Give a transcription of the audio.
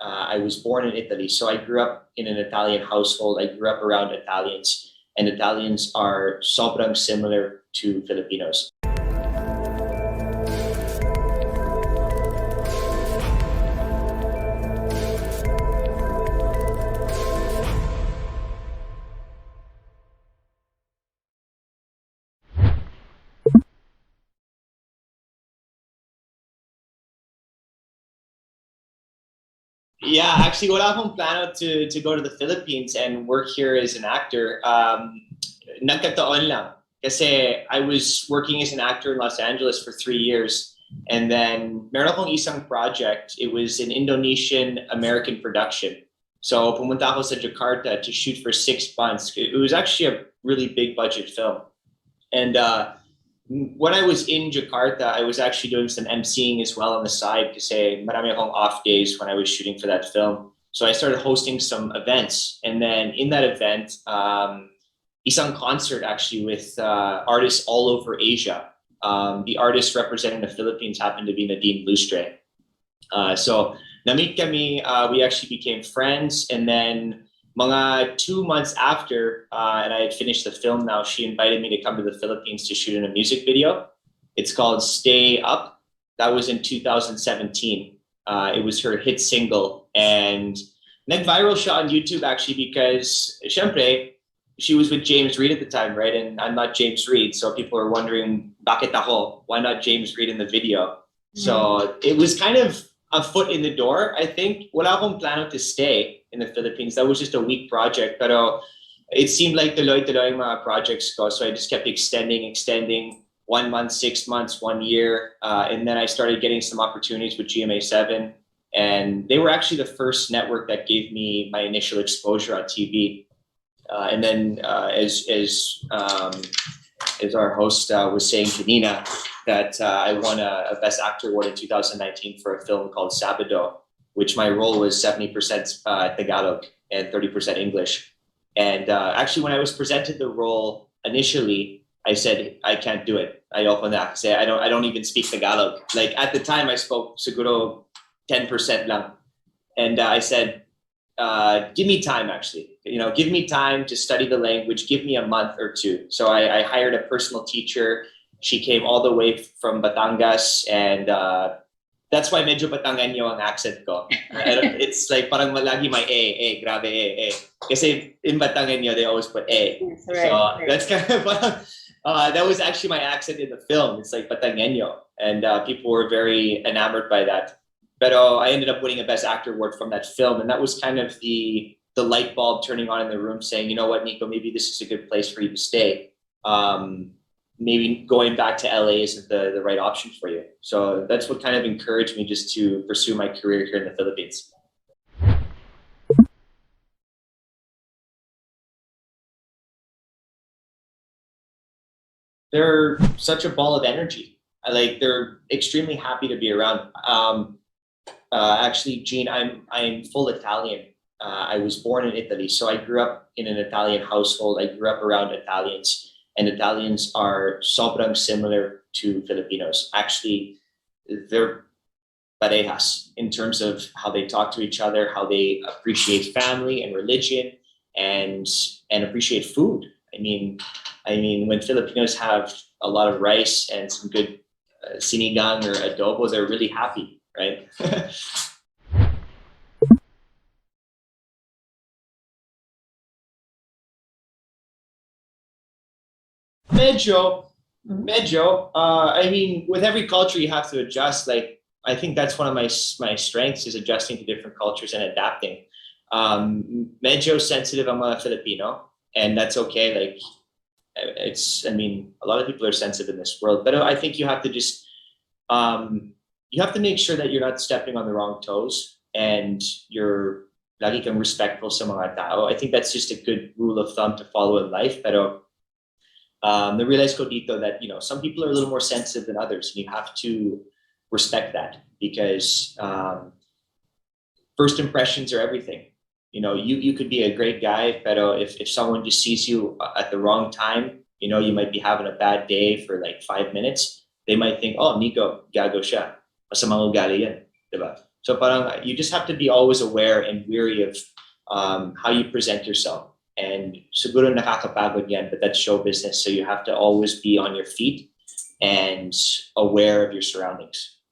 I was born in Italy, so I grew up in an Italian household. I grew up around Italians, and Italians are sobrang similar to Filipinos. Yeah, actually, wala akong plano to go to the Philippines and work here as an actor. Nagkataon lang. Kasi I was working as an actor in Los Angeles for 3 years. And then meron akong isang project. It was an Indonesian-American production. So pumunta ako sa Jakarta to shoot for 6 months. It was actually a really big budget film. And when I was in Jakarta, I was actually doing some emceeing as well on the side kasi marami akong off days when I was shooting for that film. So I started hosting some events. And then in that event, isang concert actually with artists all over Asia. The artist representing the Philippines happened to be Nadine Lustre. So na-meet kami, we actually became friends. And then mga 2 months after, and I had finished the film now, she invited me to come to the Philippines to shoot in a music video. It's called Stay Up. That was in 2017. It was her hit single. And nag-viral siya on YouTube actually because, syempre, she was with James Reid at the time, right? And I'm not James Reid. So people are wondering, bakit ako? Why not James Reid in the video? So it was kind of a foot in the door, I think. Wala akong plano to stay in the Philippines. That was just a week project. But it seemed like tuloy-tuloy mga projects ko. So I just kept extending 1 month, 6 months, 1 year. And then I started getting some opportunities with GMA7. And they were actually the first network that gave me my initial exposure on TV. And then as our host was saying, Janina, that I won a Best Actor Award in 2019 for a film called Sabado, which my role was 70% Tagalog and 30% English. And actually, when I was presented the role initially, I said, I can't do it. Ayoko na. Kasi I don't even speak Tagalog. Like at the time, I spoke siguro 10% lang. And I said, give me time, actually. Give me time to study the language. Give me a month or two. So I hired a personal teacher. She came all the way from Batangas, and that's why medyo Batangueño ang accent ko. It's like parang malagi may grabe A. Kasi in Batangueño, they always put A. That's right, so right. That's kind of, that was actually my accent in the film. It's like Batangueño, and people were very enamored by that. But I ended up winning a Best Actor Award from that film, and that was kind of the light bulb turning on in the room saying, you know what, Nico, maybe this is a good place for you to stay. Maybe going back to LA isn't the right option for you. So that's what kind of encouraged me just to pursue my career here in the Philippines. They're such a ball of energy. They're extremely happy to be around. Actually, Gene, I'm full Italian. I was born in Italy, so I grew up in an Italian household. I grew up around Italians, and Italians are sobrang similar to Filipinos. Actually, they're parejas in terms of how they talk to each other, how they appreciate family and religion, and appreciate food. I mean, when Filipinos have a lot of rice and some good sinigang or adobo, they're really happy, right? Medyo. I mean, with every culture, you have to adjust. Like, I think that's one of my strengths is adjusting to different cultures and adapting. Medyo sensitive ang mga Filipino, and that's okay. Like, a lot of people are sensitive in this world, but I think you have to just, you have to make sure that you're not stepping on the wrong toes and you're lagi kang respectful sa mga tao. I think that's just a good rule of thumb to follow in life. Pero na-realize ko dito that, some people are a little more sensitive than others, and you have to respect that because first impressions are everything. You could be a great guy, but if someone just sees you at the wrong time, you might be having a bad day for like 5 minutes. They might think, oh, Nico, gago siya. Masamang ugali yan, diba? So parang you just have to be always aware and weary of how you present yourself. And siguro nakakapagod yan, but that's show business. So you have to always be on your feet and aware of your surroundings.